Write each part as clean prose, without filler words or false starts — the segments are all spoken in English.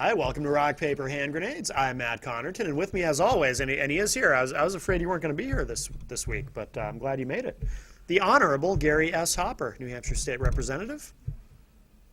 Hi, welcome to Rock, Paper, Hand Grenades. I'm Matt Connerton, and with me as always, and he is here. I was afraid you weren't going to be here this week, but I'm glad you made it. The Honorable Gary S. Hopper, New Hampshire State Representative.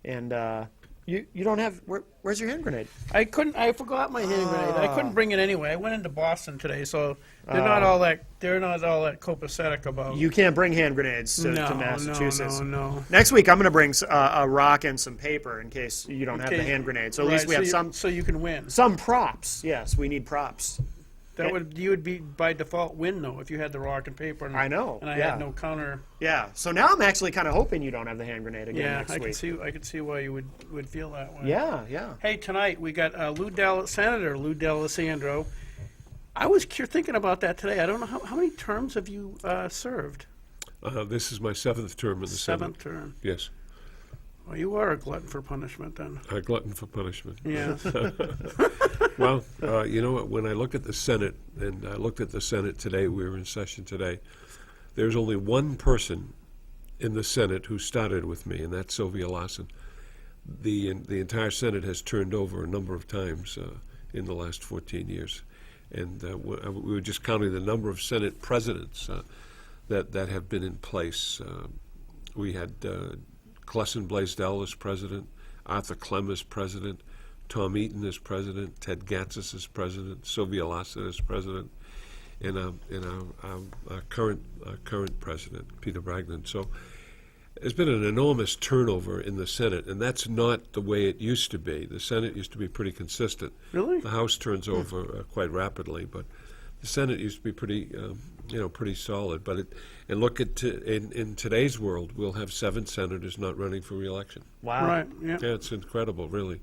And you don't have, where's your hand grenade? I forgot my hand grenade. I couldn't bring it anyway. I went into Boston today, so they're not all that copacetic about. You can't bring hand grenades to Massachusetts. No. Next week, I'm going to bring a rock and some paper in case you don't have the hand grenade. So at least we have some. So you can win. Some props. Yes, we need props. You would be by default win though if you had the rock and paper. And, I know. And I had no counter. Yeah. So now I'm actually kind of hoping you don't have the hand grenade again next week. I can see why you would feel that way. Yeah. Hey, tonight we got Senator Lou D'Alessandro. I was thinking about that today. I don't know how many terms have you served? This is my 7th term in the Senate. 7th term. Yes. Well, you are a glutton for punishment, then. A glutton for punishment. Yes. Well, you know what? When I look at the Senate, and I looked at the Senate today, we were in session today, there's only one person in the Senate who started with me, and that's Sylvia Lawson. The entire Senate has turned over a number of times in the last 14 years. And we were just counting the number of Senate presidents that have been in place. We had Clesson Blaisdell as president, Arthur Clem as president, Tom Eaton as president, Ted Gatsas as president, Sylvia Lawson as president, and our current president, Peter Bragdon. So there's been an enormous turnover in the Senate, and that's not the way it used to be. The Senate used to be pretty consistent. Really? The House turns over quite rapidly, but the Senate used to be pretty solid. But in today's world, we'll have 7 senators not running for re-election. Wow. Right. Yeah. Yeah, it's incredible, really.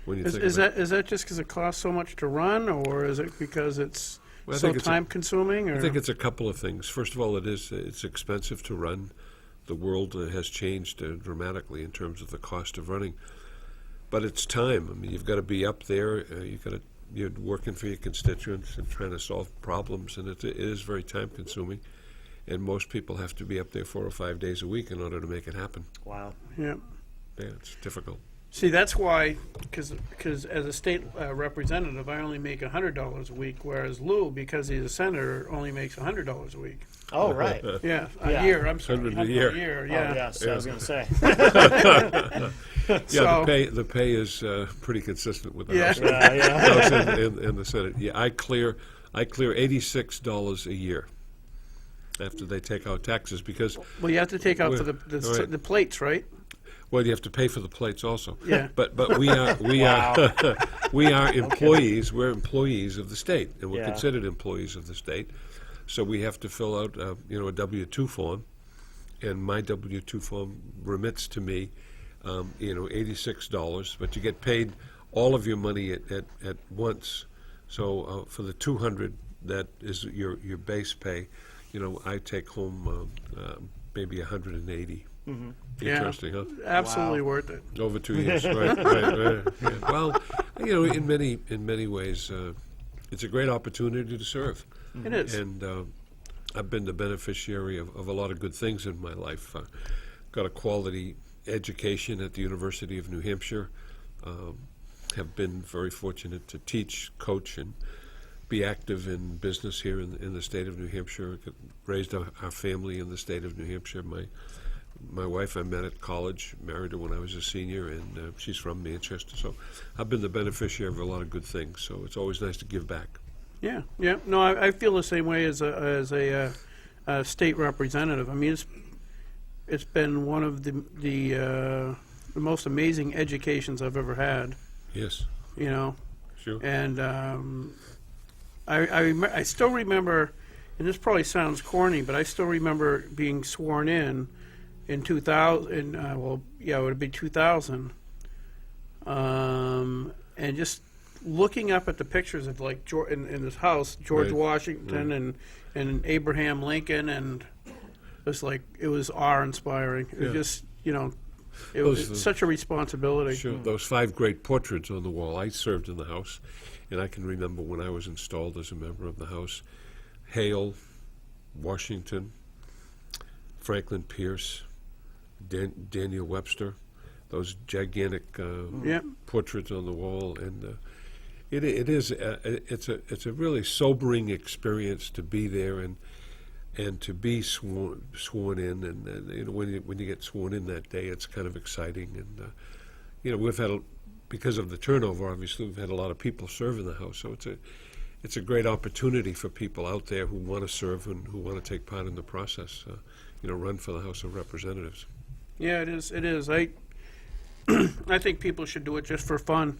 When you think Is about it. that just because it costs so much to run, or is it because it's so time consuming? Or? I think it's a couple of things. First of all, it's expensive to run. The world has changed dramatically in terms of the cost of running. But it's time. I mean, you've got to be up there. You're working for your constituents and trying to solve problems, and it is very time consuming. And most people have to be up there 4 or 5 days a week in order to make it happen. Wow. Yeah. Yeah, it's difficult. See, that's why, because as a state representative, I only make $100 a week, whereas Lou, because he's a senator, only makes $100 a week. Oh, right. Yeah, a year. I'm sorry, $100 a year. Yeah. Oh, yes, I was going to say. Yeah, the pay is pretty consistent with the Yeah. House, House and the Senate. Yeah, I clear $86 a year after they take out taxes because. Well, you have to take out for the plates, right? Well, you have to pay for the plates also. Yeah. But we are we are employees. We're employees of the state, and we're considered employees of the state. So we have to fill out a W-2 form, and my W-2 form remits to me $86, but you get paid all of your money at once. So for the $200, that is your base pay. I take home maybe $180. Mm-hmm. Interesting, huh? Absolutely worth it. Over 2 years, right. Yeah. Well, in many ways, it's a great opportunity to serve. It is. And I've been the beneficiary of a lot of good things in my life. Got a quality education at the University of New Hampshire. Have been very fortunate to teach, coach, and be active in business here in the state of New Hampshire. Raised our family in the state of New Hampshire. My wife I met at college, married her when I was a senior, and she's from Manchester. So I've been the beneficiary of a lot of good things. So it's always nice to give back. Yeah. No, I feel the same way as a state representative. I mean, it's been one of the most amazing educations I've ever had. Yes. Sure. And I still remember, and this probably sounds corny, but I still remember being sworn in 2000. It would be 2000. And just looking up at the pictures of in this house, George Washington and Abraham Lincoln, and it was awe-inspiring. It was just it was such a responsibility. Sure, those 5 great portraits on the wall. I served in the House, and I can remember when I was installed as a member of the House, Hale, Washington, Franklin Pierce, Daniel Webster. those gigantic Yep. portraits on the wall, and it's a really sobering experience to be there and to be sworn in, and you know, when you get sworn in that day, it's kind of exciting, and you know, we've had because of the turnover, obviously we've had a lot of people serve in the House, so it's a great opportunity for people out there who want to serve and who want to take part in the process, you know, run for the House of Representatives. Yeah, it is. It is. I think people should do it just for fun.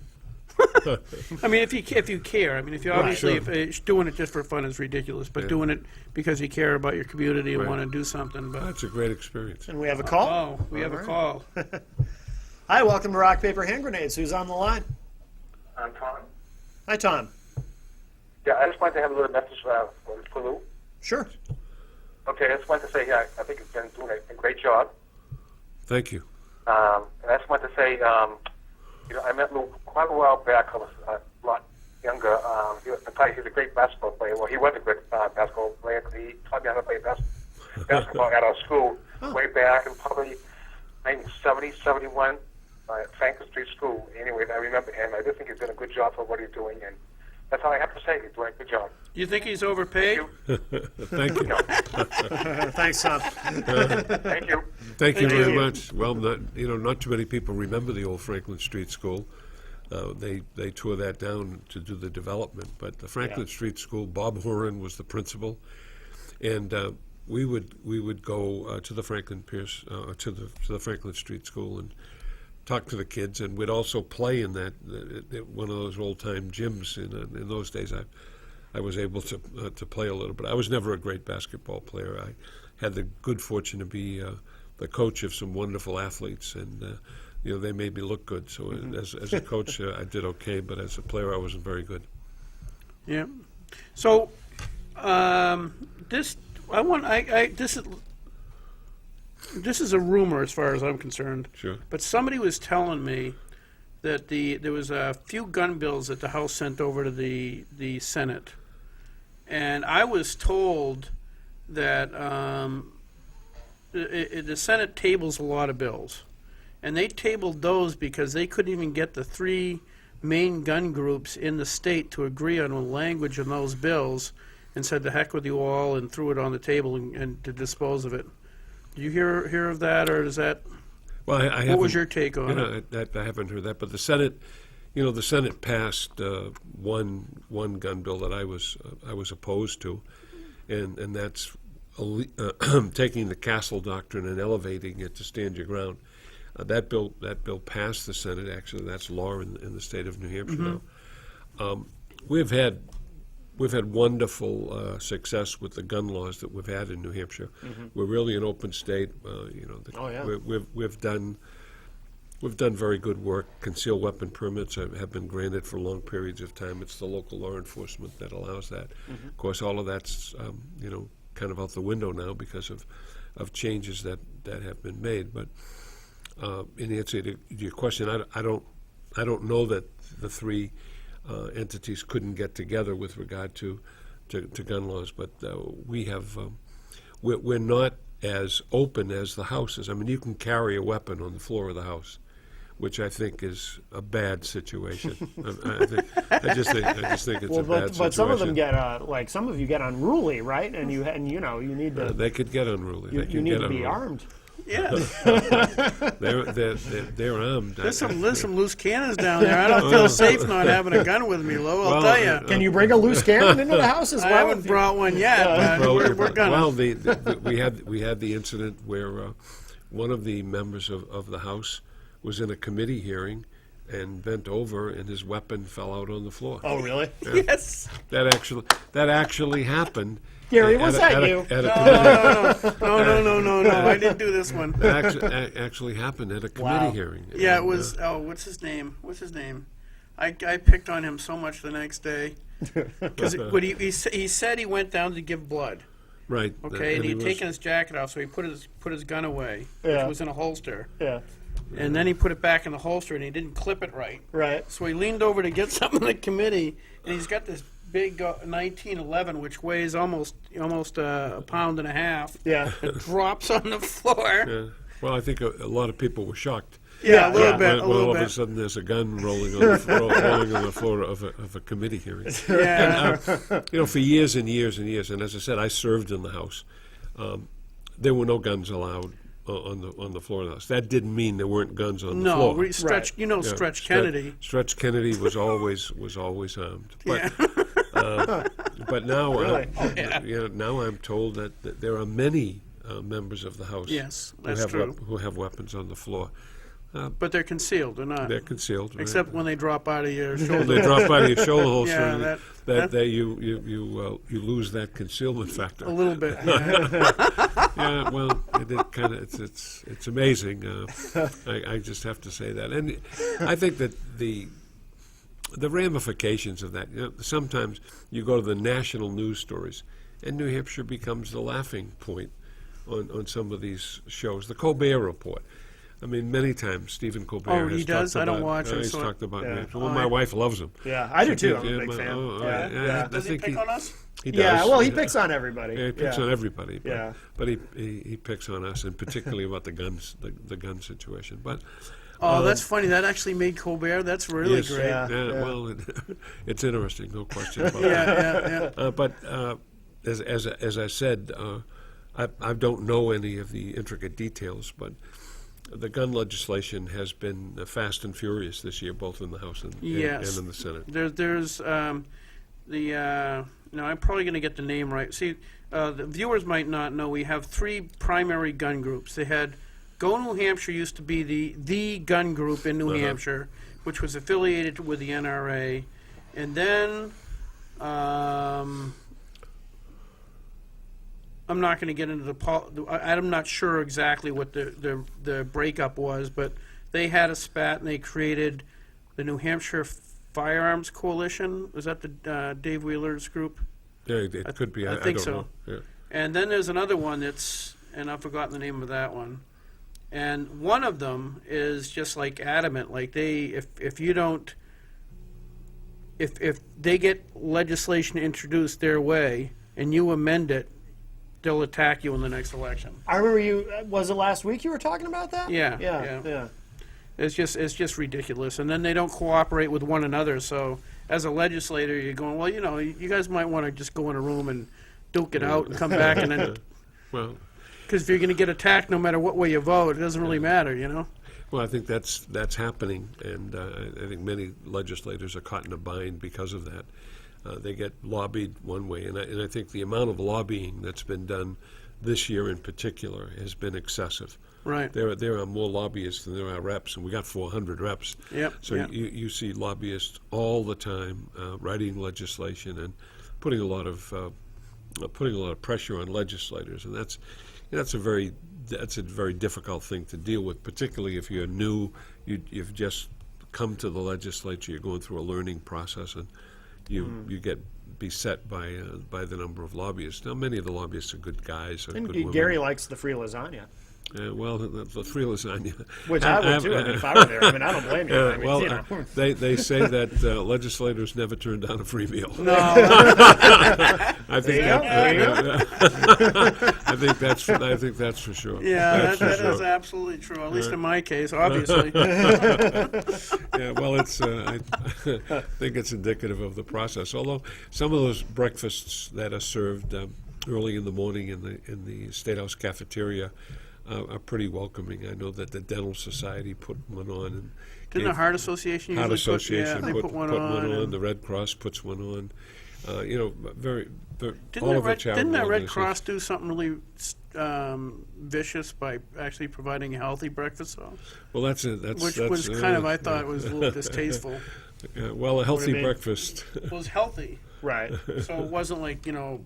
I mean, if you care. I mean, if you obviously sure. if doing it just for fun is ridiculous, but Yeah. doing it because you care about your community and Right. want to do something. But That's a great experience. And we have a call. oh, we have a call. Hi, welcome to Rock, Paper, Hand Grenades. Who's on the line? I'm Tom. Hi, Tom. Yeah, I just wanted to have a little message for Lou. Sure. Okay, I just wanted to say, I think it's been doing a great job. Thank you. And I just wanted to say, you know, I met Lou quite a while back. I was a lot younger. He's a great basketball player. Well, he was a great basketball player because he taught me how to play basketball at our school way back in probably 1970, 71 at Franklin Street School. Anyway, I remember him. I just think he's done a good job for what he's doing, and that's all I have to say. He's doing a good job. Do you think he's overpaid? Thank you. Thanks, Tom. Thank you. Thank you Thank very you. much. Well, not too many people remember the old Franklin Street School. They tore that down to do the development, but the Franklin Yeah. Street School, Bob Horan was the principal, and we would go to the Franklin Pierce to the Franklin Street School and talk to the kids, and we'd also play in that one of those old time gyms. In those days, I was able to play a little bit. I was never a great basketball player. I had the good fortune to be the coach of some wonderful athletes, and you know, they made me look good. So as a coach, I did okay, but as a player, I wasn't very good. Yeah. So, this is a rumor as far as I'm concerned. Sure. But somebody was telling me that there was a few gun bills that the House sent over to the Senate, and I was told that the Senate tables a lot of bills, and they tabled those because they couldn't even get the three main gun groups in the state to agree on the language in those bills, and said the heck with you all and threw it on the table and to dispose of it. Do you hear of that, or is that? Well, I What was haven't- your take on it? I haven't heard that, but the Senate, you know, the Senate passed one gun bill that I was opposed to, and that's taking the Castle Doctrine and elevating it to stand your ground. That bill passed the Senate. Actually, that's law in the state of New Hampshire now. We've had wonderful success with the gun laws that we've had in New Hampshire. We're really an open state. You know, Oh, yeah. we've done very good work. Concealed weapon permits have been granted for long periods of time. It's the local law enforcement that allows that. Of course, all of that's you know, kind of out the window now because of changes that have been made. But in answer to your question, I don't know that the three entities couldn't get together with regard to gun laws, but we're not as open as the House is. I mean, you can carry a weapon on the floor of the House, which I think is a bad situation. I just think it's Well, a bad situation. but some of them get some of you get unruly, right? And you know you need to They could get unruly. you They can need get to be unruly. armed. Yeah, They're armed. there's some loose cannons down there. I don't feel safe not having a gun with me, Lou. I'll tell you. Can you bring a loose cannon into the house as I well? haven't brought one yet, but Well, we're gonna. well, we had the incident where one of the members of the House was in a committee hearing and bent over, and his weapon fell out on the floor. Oh, really? Yes. That actually happened. Gary, at was a- that at a- you? at a committee- No. I didn't do this one. That actually happened at a committee Wow. hearing. Yeah, it And, was. Oh, what's his name? I picked on him so much the next day because he said he went down to give blood. right. Okay, and he he'd was- taken his jacket off, so he put his gun away, Yeah. which was in a holster, Yeah. and then he put it back in the holster, and he didn't clip it right. Right. So he leaned over to get something in the committee, and he's got this big 1911, which weighs almost a pound and a half. Yeah. It drops on the floor. Yeah. Well, I think a lot of people were shocked. Yeah, a little yeah. bit, Well, a little all of a bit. sudden there's a gun rolling on rolling on the floor of a committee hearing. Yeah, For years and years and years, and as I said, I served in the House. There were no guns allowed on the floor of the House. That didn't mean there weren't guns on the no, floor. Stretch. You know, Yeah, Stretch Kennedy. Stretch Kennedy was always armed. But but now now I'm told that there are many members of the House Yes, who that's have true. who have weapons on the floor. But they're concealed. They're not. They're concealed. right? Except when they drop out of your shoulder. They drop out of your shoulder holster. Yeah, and that you lose that concealment factor. A little bit. Yeah. Yeah, well, it's amazing. I just have to say that, and I think that the ramifications of that. Sometimes you go to the national news stories, and New Hampshire becomes the laughing point on some of these shows. The Colbert Report. I mean, many times Stephen Colbert Oh, has he does? talked I don't about. watch him, He's so- talked about. Yeah. New Hampshire. Well, my wife loves him. Yeah, I do too. I'm a Yeah, big my- fan. oh, Yeah, yeah. yeah. Does he pick on us? He Yeah, does. well, he picks on everybody. Yeah, he picks Yeah. on everybody. But, Yeah. but he picks on us, and particularly about the guns, the gun situation. But Oh, that's funny. That actually made Colbert. That's really yes, great. Yeah. well, it's interesting, no question about Yeah, that. yeah. But as I said, I don't know any of the intricate details, but the gun legislation has been fast and furious this year, both in the House and Yes. in the Senate. There's no, I'm probably going to get the name right. See, the viewers might not know we have three primary gun groups. They had Go New Hampshire used to be the gun group in New Hampshire, which was affiliated with the NRA, and then I'm not going to get into I'm not sure exactly what the breakup was, but they had a spat and they created the New Hampshire Firearms Coalition. Was that the Dave Wheeler's group? Yeah, it could be. I think don't so. know. Yeah. And then there's another one that's, and I've forgotten the name of that one. And one of them is just like adamant, like if you don't, if they get legislation introduced their way and you amend it, they'll attack you in the next election. I remember you. Was it last week you were talking about that? Yeah, Yeah. yeah. It's just ridiculous. And then they don't cooperate with one another. So as a legislator, you're going, well, you guys might want to just go in a room and duke it out and come back and then. Well, Because if you're going to get attacked no matter what way you vote, it doesn't really matter, well, I think that's happening, and I think many legislators are caught in a bind because of that. They get lobbied one way, and I think the amount of lobbying that's been done this year in particular has been excessive. Right. There are more lobbyists than there are reps, and we got 400 reps. Yep, So yep. you see lobbyists all the time writing legislation and putting a lot of pressure on legislators, and that's a very difficult thing to deal with, particularly if you're new, you've just come to the legislature, you're going through a learning process, and you get beset by the number of lobbyists. Now, many of the lobbyists are good guys, or And good women. Gary likes the free lasagna, Well, the free lasagna. which I would too. I mean, if I were there, I don't blame you. I mean, well, they say that legislators never turn down a free meal. No, I think There you I think that's for sure. yeah, That's that for is sure. absolutely true. At least in my case, obviously. Yeah, well, I think it's indicative of the process. Although some of those breakfasts that are served early in the morning in the State House cafeteria are pretty welcoming. I know that the Dental Society put one on. And Didn't the Heart Association Heart usually Association they put one on? and The Red Cross puts one on. Very Didn't all that of the Red, charitable didn't that Red organizations. Cross do something really vicious by actually providing a healthy breakfast sauce? Well, that's Which was kind of, I thought, was a little distasteful. well, a healthy do you mean? breakfast. It was healthy, right. so it wasn't like,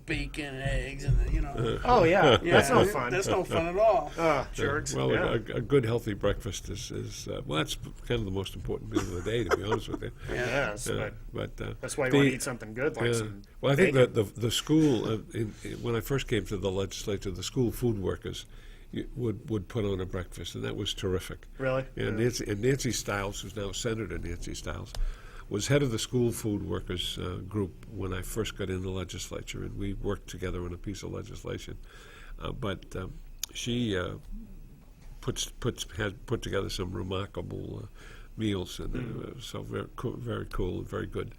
bacon and eggs and, Oh yeah, Yeah, that's no fun. That's no fun at all. Oh, jerks. Well, yeah. a good healthy breakfast is well, that's kind of the most important meal of the day, to be honest with you. Yes, But that's why you the- want to eat something good, like Yeah. some Well, I think bacon. that the school, when I first came to the legislature, the school food workers would put on a breakfast, and that was terrific. Really? Yeah, Nancy Stiles, who's now Senator Nancy Stiles, was head of the school food workers group when I first got in the legislature, and we worked together on a piece of legislation. But she had put together some remarkable meals, and so very cool, and very good.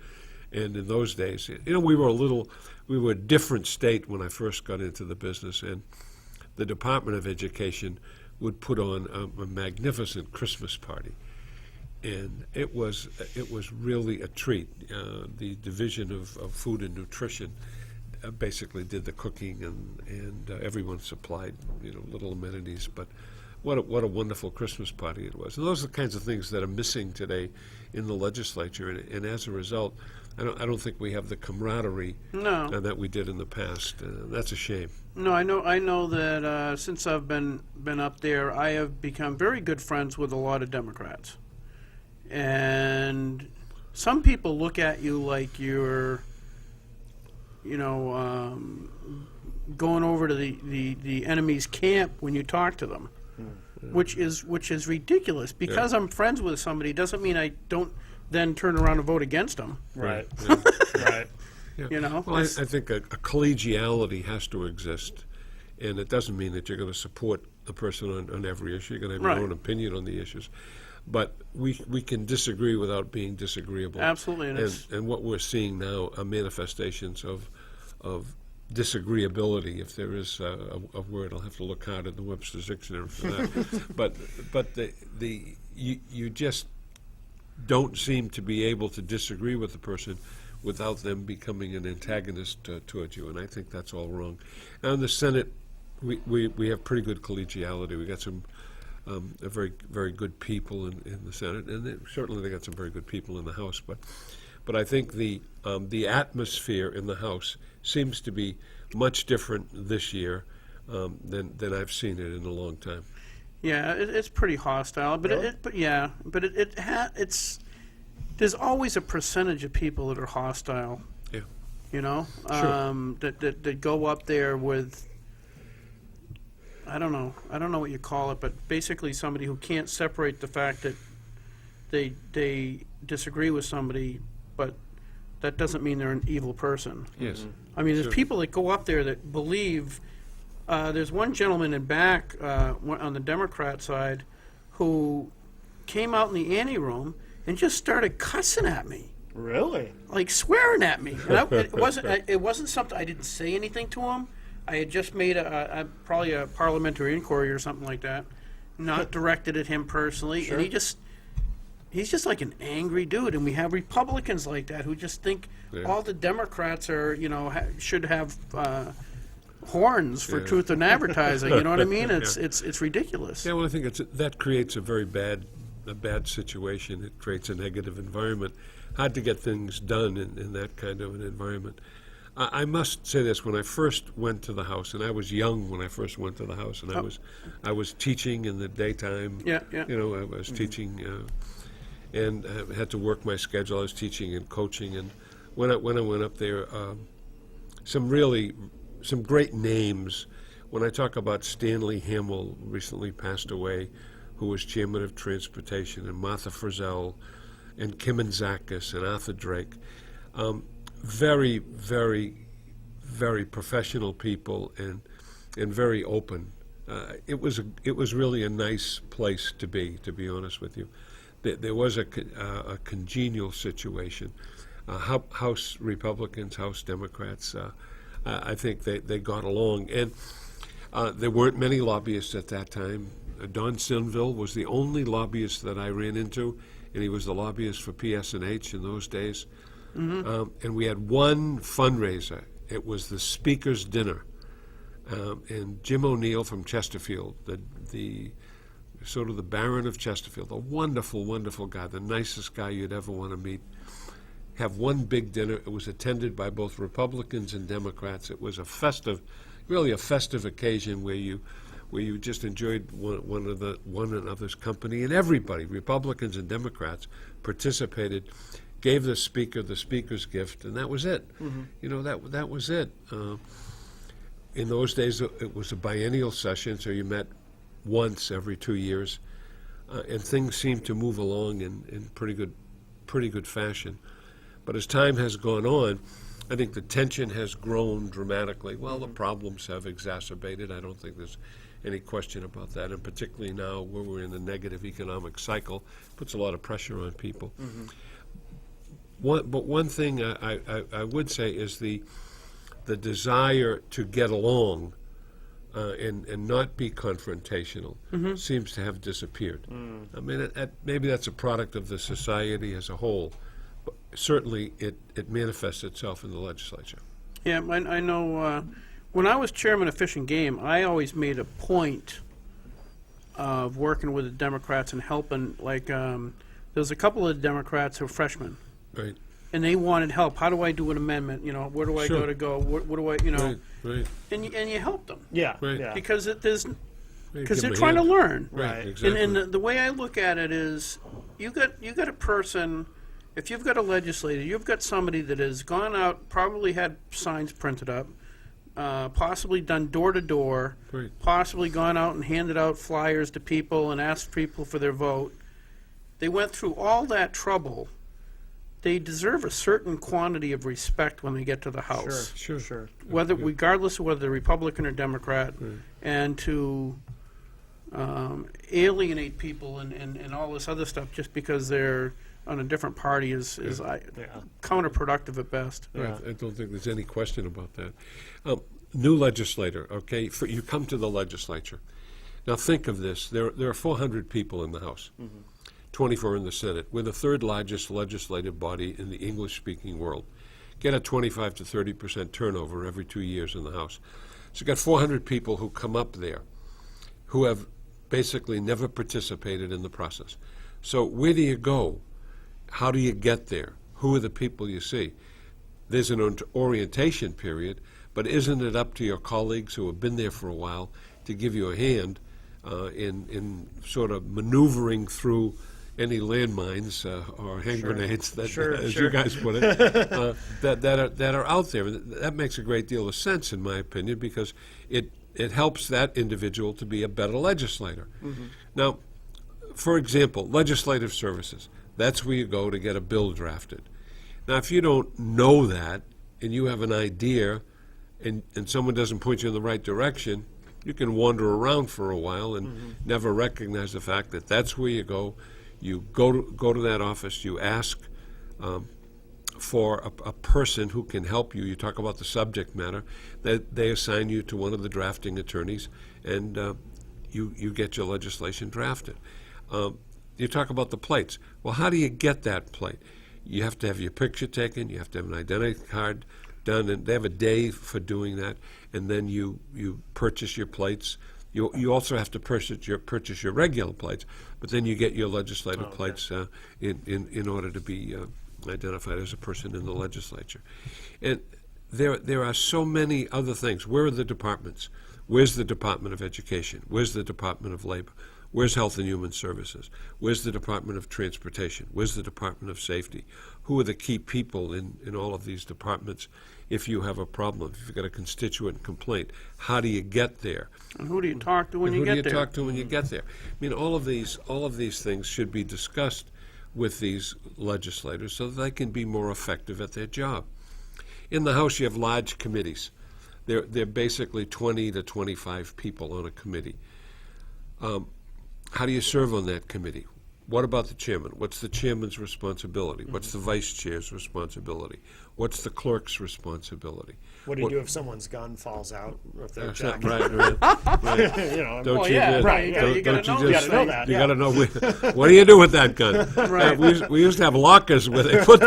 And in those days, we were a different state when I first got into the business, and the Department of Education would put on a magnificent Christmas party. And it was really a treat. The Division of Food and Nutrition basically did the cooking, and everyone supplied little amenities. But what a wonderful Christmas party it was. And those are the kinds of things that are missing today in the legislature. And as a result, I don't think we have the camaraderie that we did in the past. That's a shame. No, I know that since I've been up there, I have become very good friends with a lot of Democrats. And some people look at you like you're, going over to the enemy's camp when you talk to them, which is ridiculous. Because I'm friends with somebody doesn't mean I don't then turn around and vote against them. Right. Right. Yeah. Well, I think a collegiality has to exist, and it doesn't mean that you're going to support the person on every issue. You're going to have your own opinion on the issues. But we can disagree without being disagreeable. Absolutely. And what we're seeing now are manifestations of disagreeability, if there is a word. I'll have to look hard at the Webster's Dictionary for that. but you just don't seem to be able to disagree with the person without them becoming an antagonist towards you, and I think that's all wrong. Now in the Senate, we have pretty good collegiality. We got some very, very good people in the Senate, and certainly they got some very good people in the House. But I think the atmosphere in the House seems to be much different this year than I've seen it in a long time. Yeah, it's pretty hostile, but Really? it's there's always a percentage of people that are hostile. Yeah. That go up there with, I don't know what you call it, but basically somebody who can't separate the fact that they disagree with somebody, but that doesn't mean they're an evil person. Yes. I mean, there's people that go up there that believe. There's one gentleman in back on the Democrat side who came out in the ante room and just started cussing at me, Really? like swearing at me. And it wasn't something, I didn't say anything to him. I had just made probably a parliamentary inquiry or something like that, not directed at him personally, Sure. and he's just like an angry dude. And we have Republicans like that who just think all the Democrats are, should have horns for truth in advertising. You know what I mean? It's ridiculous. Yeah, well, I think that creates a very bad situation. It creates a negative environment. Hard to get things done in that kind of an environment. I must say this: when I first went to the House, and I was young when I first went to the House, and I was teaching in the daytime. Yeah. I was teaching, and I had to work my schedule. I was teaching and coaching, and when I went up there, some great names. When I talk about Stanley Hamill, recently passed away, who was chairman of transportation, and Martha Frizzell, and Kim Anzakis, and Arthur Drake. Very, very, very professional people, and very open. It was really a nice place to be honest with you. There was a congenial situation. House Republicans, House Democrats, I think they got along. And there weren't many lobbyists at that time. Don Sinville was the only lobbyist that I ran into, and he was the lobbyist for PSNH in those days. Mm-hmm. And we had one fundraiser. It was the Speaker's Dinner. And Jim O'Neill from Chesterfield, the sort of the Baron of Chesterfield, a wonderful, wonderful guy, the nicest guy you'd ever want to meet, have one big dinner. It was attended by both Republicans and Democrats. It was really a festive occasion where you just enjoyed one another's company, and everybody, Republicans and Democrats, participated, gave the speaker the speaker's gift, and that was it. Mm-hmm. That was it. In those days, it was a biennial session, so you met once every 2 years, and things seemed to move along in pretty good fashion. But as time has gone on, I think the tension has grown dramatically. Well, the problems have exacerbated. I don't think there's any question about that, and particularly now where we're in a negative economic cycle, puts a lot of pressure on people. One thing I would say is the desire to get along and not be confrontational seems to have disappeared. I mean, maybe that's a product of the society as a whole, but certainly it manifests itself in the legislature. Yeah, I know. When I was chairman of Fish and Game, I always made a point of working with the Democrats and helping. Like, there was a couple of Democrats who were freshmen, Right. and they wanted help. How do I do an amendment? You know, where do I Sure. go to go? What do I, you know? Right. And you help them Yeah, Right. yeah. because Give they're them a trying to hand. learn. Right. Exactly. And the way I look at it is, you got a person. If you've got a legislator, you've got somebody that has gone out, probably had signs printed up, possibly done door to door, Right. possibly gone out and handed out flyers to people and asked people for their vote. They went through all that trouble. They deserve a certain quantity of respect when they get to the House, Sure. regardless of whether they're Republican or Democrat, and to alienate people and all this other stuff just because they're on a different party is counterproductive at best. Yeah. I don't think there's any question about that. New legislator, okay, you come to the legislature. Now think of this, there are 400 people in the House, 24 in the Senate. We're the third largest legislative body in the English-speaking world. Get a 25 to 30% turnover every 2 years in the House. So you've got 400 people who come up there who have basically never participated in the process. So where do you go? How do you get there? Who are the people you see? There's an orientation period, but isn't it up to your colleagues who have been there for a while to give you a hand in sort of maneuvering through any landmines or hand grenades, that, as you guys put it, that are out there? That makes a great deal of sense, in my opinion, because it helps that individual to be a better legislator. Now, for example, legislative services. That's where you go to get a bill drafted. Now, if you don't know that and you have an idea and someone doesn't point you in the right direction, you can wander around for a while and never recognize the fact that that's where you go. You go to that office, you ask for a person who can help you. You talk about the subject matter. They assign you to one of the drafting attorneys, and you get your legislation drafted. You talk about the plates. Well, how do you get that plate? You have to have your picture taken. You have to have an identity card done, and they have a day for doing that. And then you purchase your plates. You also have to purchase your regular plates, but then you get your legislative plates in order to be identified as a person in the legislature. And there are so many other things. Where are the departments? Where's the Department of Education? Where's the Department of Labor? Where's Health and Human Services? Where's the Department of Transportation? Where's the Department of Safety? Who are the key people in all of these departments if you have a problem, if you've got a constituent complaint? How do you get there? And who do you talk to when you Who get do you there? talk to when you get there? I mean, all of these things should be discussed with these legislators so that they can be more effective at their job. In the House, you have large committees. They're basically 20 to 25 people on a committee. How do you serve on that committee? What about the chairman? What's the chairman's responsibility? What's the vice chair's responsibility? What's the clerk's responsibility? What do you do if someone's gun falls out? Or if they're Right. jacking? You know, don't Well, you yeah, just, right, you gotta don't know you these just things. You gotta know that, you yeah. gotta know what do you do with that gun? Right. We used to have lockers where they put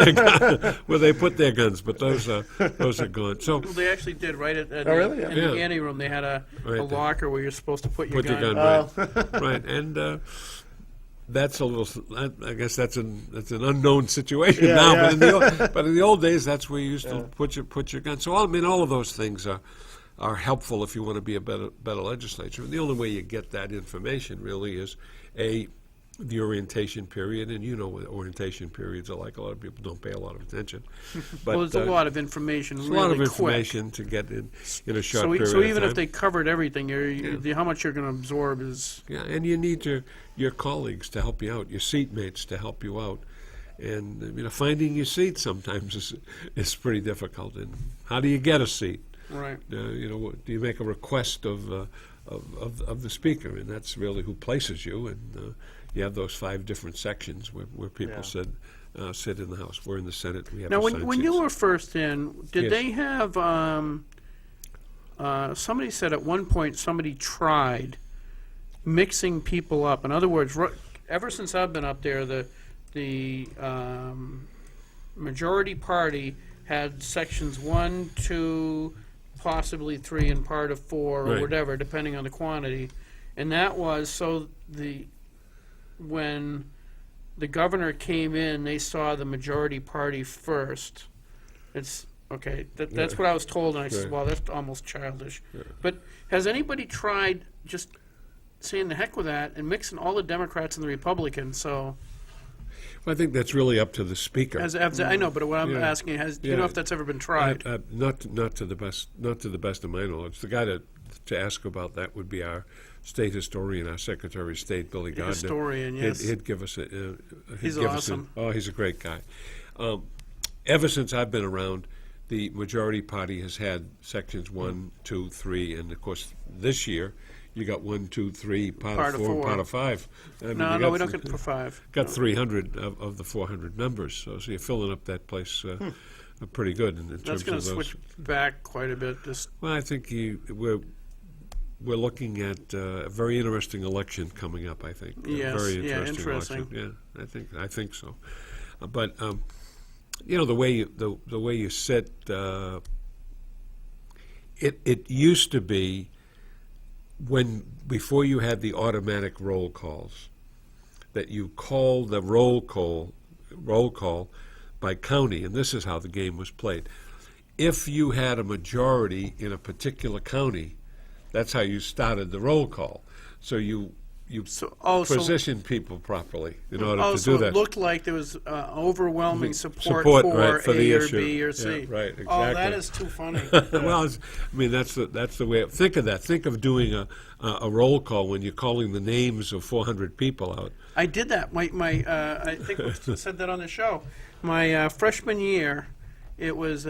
their guns, but those are gone. So Well, they actually did, right? In really? Yeah. the ante room, they had a Right. locker where you're supposed to put your put your gun. gun right, and that's a little. I guess that's an unknown situation Yeah, now. yeah. But in the old days, that's where you used to put your gun. So I mean, all of those things are helpful if you want to be a better legislature. And the only way you get that information really is the orientation period, and you know what orientation periods are like. A lot of people don't pay a lot of attention. But Well, there's a lot of information. it's a really lot of quick. information to get in a short period So of even time. if they covered everything, how much you're going to absorb is. Yeah, and you need your colleagues to help you out, your seatmates to help you out, and finding your seat sometimes is pretty difficult. And how do you get a seat? Right. Do you make a request of of the speaker, and that's really who places you. And you have those 5 different sections where people Yeah. sit in the House. We're in the Senate. We have Now, assigned when you seats. were first in, did Yes. they have, somebody said at one point somebody tried mixing people up. In other words, ever since I've been up there, the majority party had sections 1, 2, possibly 3, and part of 4, or Right. whatever, depending on the quantity. And that was so when the governor came in, they saw the majority party first. It's okay. That's what I was told, and I said, Right. "Well, that's almost childish." But has anybody tried just saying the heck with that and mixing all the Democrats and the Republicans? So, Well, I think that's really up to the speaker. I know, but what I'm Yeah. asking do you know Yeah. if that's ever been tried? Not to the best of my knowledge. The guy to ask about that would be our state historian, our Secretary of State, Billy Gardner. Historian, yes. He'd give us a. He's awesome. He's a great guy. Ever since I've been around, the majority party has had sections 1, 2, 3, and of course this year you got 1, 2, 3, part of 4, part of 5. I mean, No, you no, got we don't get for 5. got 300 of the 400 members, so you're filling up that place pretty good in terms That's of going those. to switch back quite a bit. Just Well, I think we're looking at a very interesting election coming up. I think. Yes, very yeah, interesting interesting. election. Yeah, I think so. But the way you sit, it used to be before you had the automatic roll calls, that you called the roll call by county, and this is how the game was played. If you had a majority in a particular county, that's how you started the roll call. So you positioned people properly in order to so do that. it looked like there was overwhelming support for right, for A the or issue. B or Yeah, C. right, Oh, that exactly. is too funny. Well, that's the way. Think of that. Think of doing a roll call when you're calling the names of 400 people out. I did that. I think we said that on the show. My freshman year, it was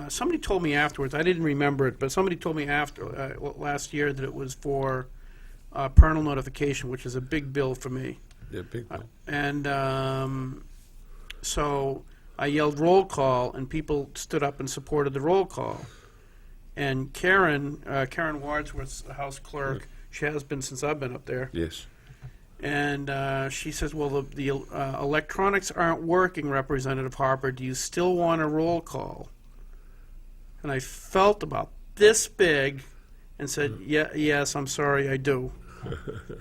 somebody told me afterwards. I didn't remember it, but somebody told me after last year that it was for parental notification, which is a big bill for me. Yeah, big one. And so I yelled roll call, and people stood up and supported the roll call. And Karen Wadsworth's the House clerk. She has been since I've been up there. Yes. And she says, well, the electronics aren't working, Representative Harper. Do you still want a roll call? And I felt about this big and said, yes, I'm sorry, I do.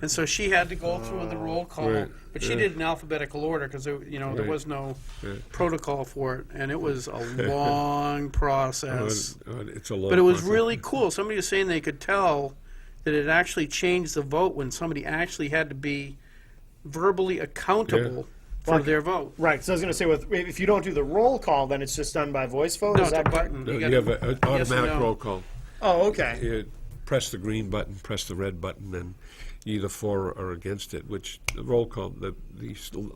And so she had to go through the roll call, Right, but she yeah. did it in alphabetical order because there Right. was no Right. protocol for it, and it was a long process. It's a long But it was process. really cool. Somebody was saying they could tell that it actually changed the vote when somebody actually had to be verbally accountable for Like- their vote. Right. So I was going to say, if you don't do the roll call, then it's just done by voice vote. No, Is it's a that correct? button. No, got- you have an yes or automatic no. roll call. Oh, okay. You press the green button, press the red button, and either for or against it, which the roll call, the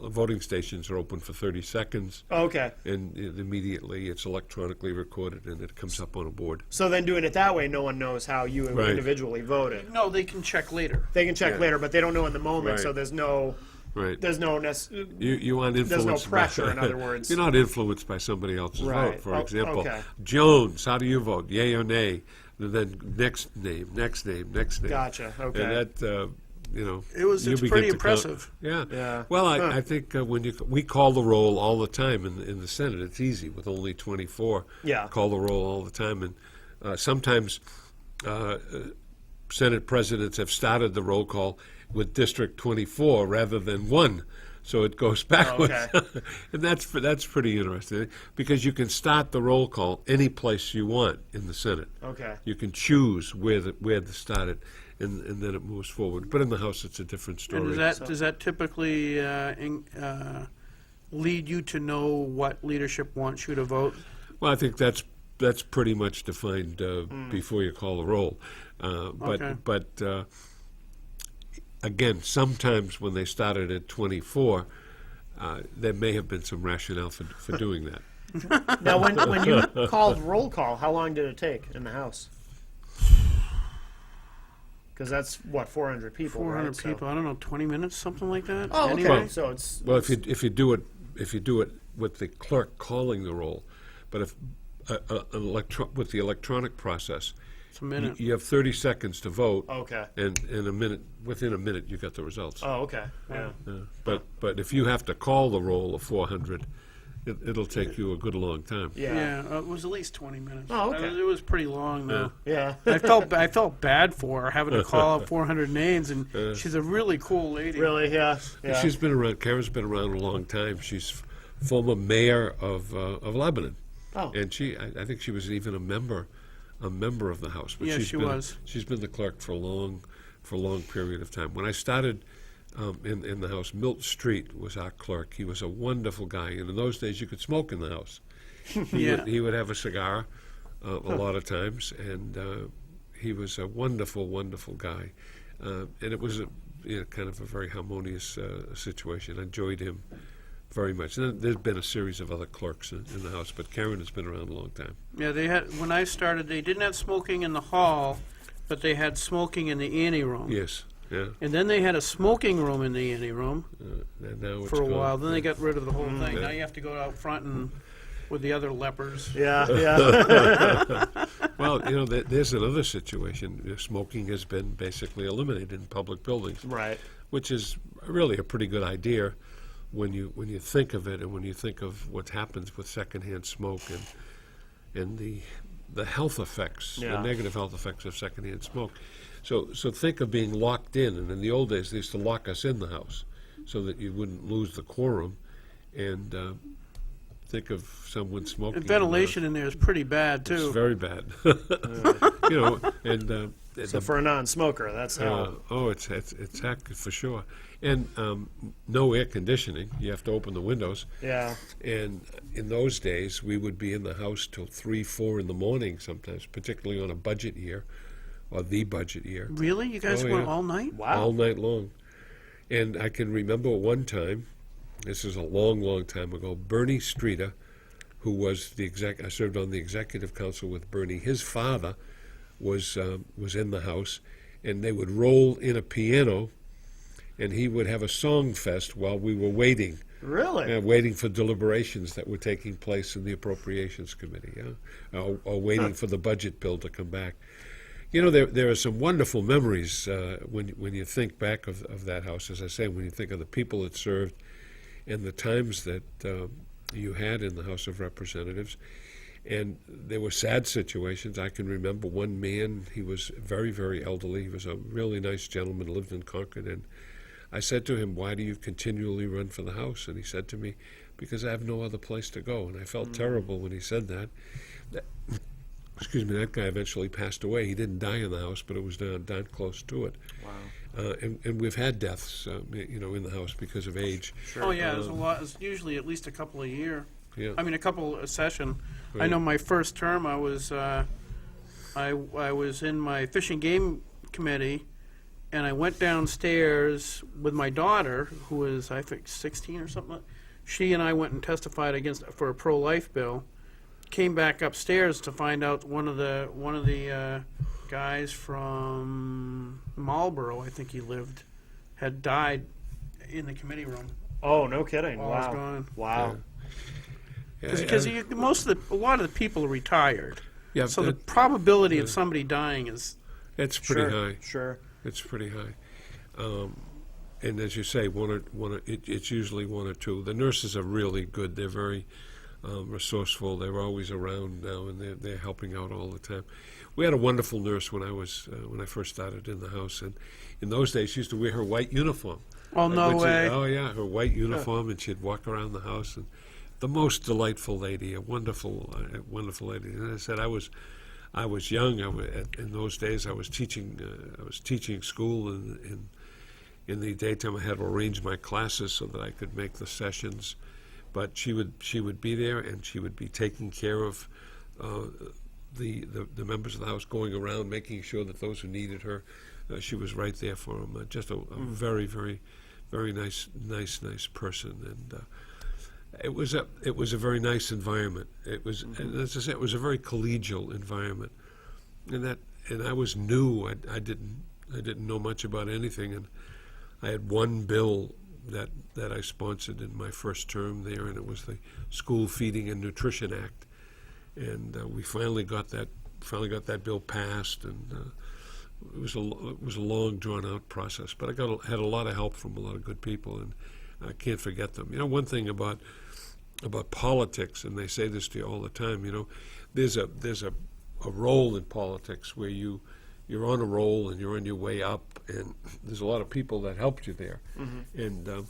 voting stations are open for 30 seconds, Okay. and immediately it's electronically recorded and it comes up on a board. So then doing it that way, no one knows how you Right. individually voted. No, they can check later. They can check later, but they don't know in the moment. Right. So there's no Right. You aren't There's no influenced. pressure, by, in other words. You're not influenced by somebody else's Right. vote. For Oh, example, okay. Jones, how do you vote? Yay or nay? And then next name. Gotcha. Okay. And that, It's you begin pretty to impressive. Yeah. Yeah. Well, Huh. I think we call the roll all the time in the Senate. It's easy with only 24. Yeah. Call the roll all the time, and sometimes Senate presidents have started the roll call with District 24 rather than 1. So it goes backwards, okay. and that's pretty interesting because you can start the roll call any place you want in the Senate. Okay. You can choose where to start it, and then it moves forward. But in the House, it's a different story. And does that typically lead you to know what leadership wants you to vote? Well, I think that's pretty much defined before you call the roll. Okay. But again, sometimes when they started at 24, there may have been some rationale for doing that. Now, when you called roll call, how long did it take in the House? Because that's, what, 400 people, 400 right? So- people. I don't know, 20 minutes, something like that. Oh, okay. Anyway. So it's... Well, if you do it with the clerk calling the roll, but if with the electronic process, It's a minute. you have 30 seconds to vote, Okay. and within a minute you get the results. Oh, okay. Yeah. But if you have to call the roll of 400, it'll take you a good long time. Yeah. Yeah, it was at least 20 minutes. Oh, okay. It was pretty long, though. Yeah. I felt bad for her having to call out 400 names, and she's a really cool lady. Really? Yeah. Yeah. She's been around. Karen's been around a long time. She's former mayor of Lebanon, Oh. and I think she was even a member of the House. But Yeah, she's she been, was. She's been the clerk for a long period of time. When I started in the House, Milt Street was our clerk. He was a wonderful guy, and in those days you could smoke in the House. He would have a cigar a lot of times, and he was a wonderful, wonderful guy. And it was kind of a very harmonious situation. I enjoyed him very much. And there's been a series of other clerks in the House, but Karen has been around a long time. Yeah, when I started, they didn't have smoking in the hall, but they had smoking in the ante room. Yes, yeah. And then they had a smoking room in the ante room And now it's for a gone. while. Then they got rid of the whole thing. Yeah. Now you have to go out front and with the other lepers. Yeah. Yeah. Well, there's another situation. Smoking has been basically eliminated in public buildings, Right. which is really a pretty good idea when you think of it, and when you think of what happens with secondhand smoke and the health effects, Yeah. the negative health effects of secondhand smoke. So think of being locked in, and in the old days they used to lock us in the house so that you wouldn't lose the quorum, and think of someone smoking. And ventilation in there is pretty bad, too. It's very bad. And So for a non-smoker, that's how. it's heck for sure. And no air conditioning. You have to open the windows. Yeah. And in those days, we would be in the house till 3, 4 in the morning sometimes, particularly on a budget year or the budget year, Really? You guys Oh, went yeah. all night? Wow. all night long. And I can remember one time, this is a long, long time ago, Bernie Streeter, who was I served on the executive council with Bernie. His father was in the house, and they would roll in a piano, and he would have a song fest while we were waiting. Really? Waiting for deliberations that were taking place in the Appropriations Committee, or waiting for the budget bill to come back. There are some wonderful memories when you think back of that house, as I say, when you think of the people it served and the times that you had in the House of Representatives. And there were sad situations. I can remember one man, he was very, very elderly. He was a really nice gentleman, lived in Concord, and I said to him, "Why do you continually run for the House?" And he said to me, "Because I have no other place to go." And I felt terrible when he said that. Excuse me, that guy eventually passed away. He didn't die in the House, but it was down close to it. Wow. And we've had deaths, in the House because of age. Sure. Oh, yeah, there's a lot. It's usually at least a couple a year. Yeah. I mean, a couple a session. I Right. know my first term, I was in my Fish and Game Committee, and I went downstairs with my daughter, who was, I think, 16 or something. She and I went and testified for a pro-life bill. Came back upstairs to find out one of the guys from Marlboro, I think he lived, had died in the committee room. Oh, no kidding. While I was Wow. gone. Wow. Because a lot of the people are retired. Yeah, So the probability of somebody dying is it's pretty Sure. high. Sure. It's pretty high. And as you say, it's usually one or two. The nurses are really good. They're very resourceful. They're always around now, and they're helping out all the time. We had a wonderful nurse when I first started in the House, and in those days she used to wear her white uniform. Oh, no way. Oh yeah, her white uniform, and she'd walk around the house, and the most delightful lady, a wonderful lady. And I said I was young. In those days, I was teaching school, and in the daytime, I had to arrange my classes so that I could make the sessions. But she would be there, and she would be taking care of the members of the House, going around, making sure that those who needed her, she was right there for them. Just a very, very, very nice person, and it was a very nice environment. It was, as I said, it was a very collegial environment, and I was new. I didn't know much about anything, and I had one bill that I sponsored in my first term there, and it was the School Feeding and Nutrition Act, and we finally got that bill passed, and it was a long, drawn-out process. But I had a lot of help from a lot of good people, and I can't forget them. You know, one thing about politics, and they say this to you all the time. You know, there's a role in politics where you're on a roll and you're on your way up, and there's a lot of people that helped you there. Mm-hmm. And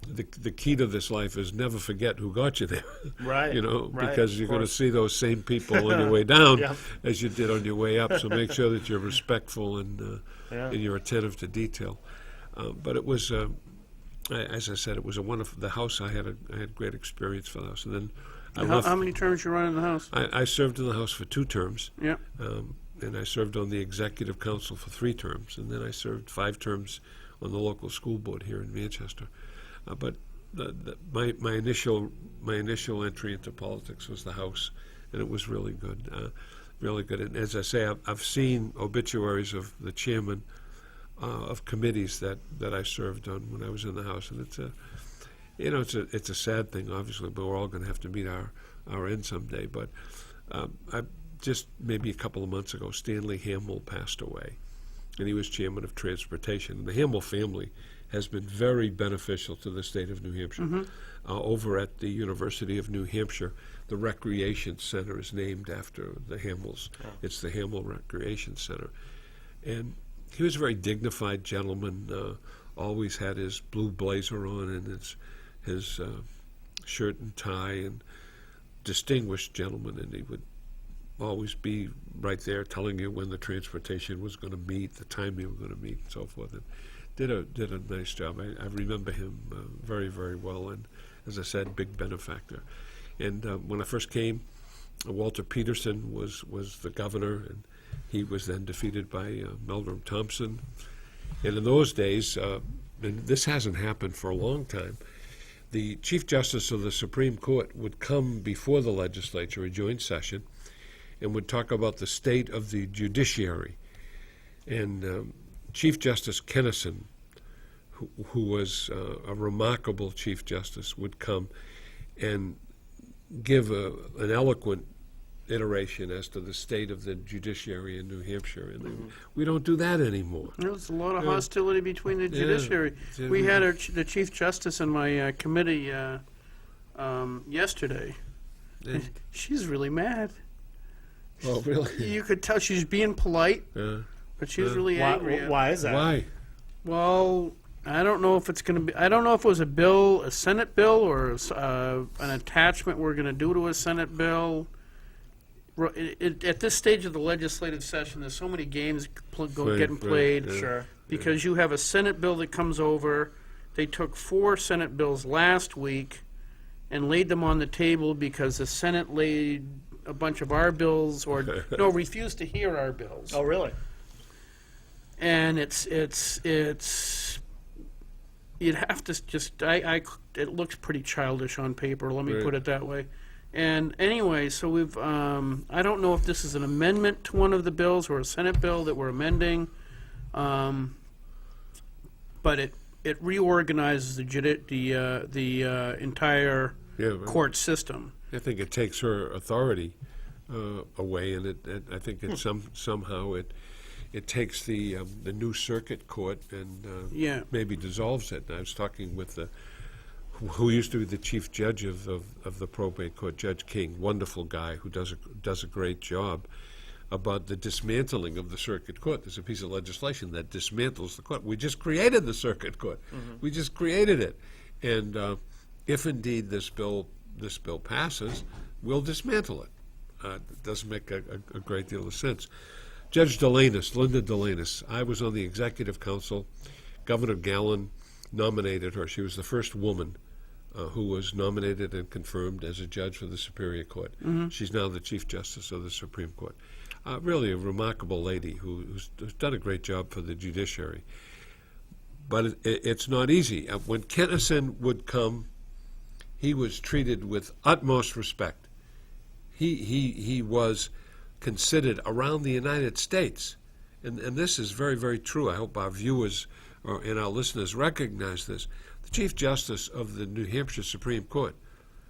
the key to this life is never forget who got you there. Right. You know, right, because you're of going to course. see those same people on your way down Yep. as you did on your way up. So make sure that you're respectful and Yeah. you're attentive to detail. But it was, as I said, it was a wonderful. The house I had great experience for the house, and then I left. How many terms you run in the House? I served in the House for 2 terms. Yeah. And I served on the Executive Council for 3 terms, and then I served 5 terms on the local school board here in Manchester. But my initial entry into politics was the House, and it was really good, really good. And as I say, I've seen obituaries of the chairman of committees that I served on when I was in the House, and it's a sad thing, obviously, but we're all going to have to meet our end someday. But just maybe a couple of months ago, Stanley Hamill passed away, and he was chairman of transportation. And the Hamill family has been very beneficial to the state of New Hampshire. Mm-hmm. Over at the University of New Hampshire, the Recreation Center is named after the Hamills. Oh. It's the Hamill Recreation Center. And he was a very dignified gentleman, always had his blue blazer on and his shirt and tie, and distinguished gentleman, and he would always be right there telling you when the transportation was going to meet, the time they were going to meet, and so forth. And did a nice job. I remember him very, very well, and as I said, big benefactor. And when I first came, Walter Peterson was the governor, and he was then defeated by Meldrum Thompson. And in those days, and this hasn't happened for a long time, the Chief Justice of the Supreme Court would come before the legislature, a joint session, and would talk about the state of the judiciary. And Chief Justice Kennison, who was a remarkable Chief Justice, would come and give an eloquent iteration as to the state of the judiciary in New Hampshire. And we don't do that anymore. There's a lot of Yeah. hostility between the judiciary. Yeah. We had the Chief Justice in my committee yesterday. And- She's really mad. oh, really? You could tell she's being polite, but she's really angry. Why is that? Why? Well, I don't know if it's going to be. I don't know if it was a Senate bill, or an attachment we're going to do to a Senate bill. At this stage of the legislative session, there's so many games getting played. yeah. Sure. Because you have a Senate bill that comes over. They took 4 Senate bills last week and laid them on the table because the Senate laid a bunch of our bills, or refused to hear our bills. Oh, really? And you'd have to just, it looks pretty childish on paper, let me Right. put it that way. And anyway, so we've, I don't know if this is an amendment to one of the bills or a Senate bill that we're amending, but it reorganizes the entire Yeah, right. court system. I think it takes her authority away, and I think it somehow it takes the new circuit court and Yeah. maybe dissolves it. And I was talking with who used to be the chief judge of the probate court, Judge King, wonderful guy who does a great job, about the dismantling of the circuit court. There's a piece of legislation that dismantles the court. We just created the circuit court. We just created it, and if indeed this bill passes, we'll dismantle it. It doesn't make a great deal of sense. Judge Delanus, Linda Delanus, I was on the Executive Council. Governor Gallon nominated her. She was the first woman who was nominated and confirmed as a judge for the Superior Court. She's now the Chief Justice of the Supreme Court. Really a remarkable lady who's done a great job for the judiciary. But it's not easy. When Kennison would come, he was treated with utmost respect. He was considered around the United States and this is very, very true. I hope our viewers and our listeners recognize this. The Chief Justice of the New Hampshire Supreme Court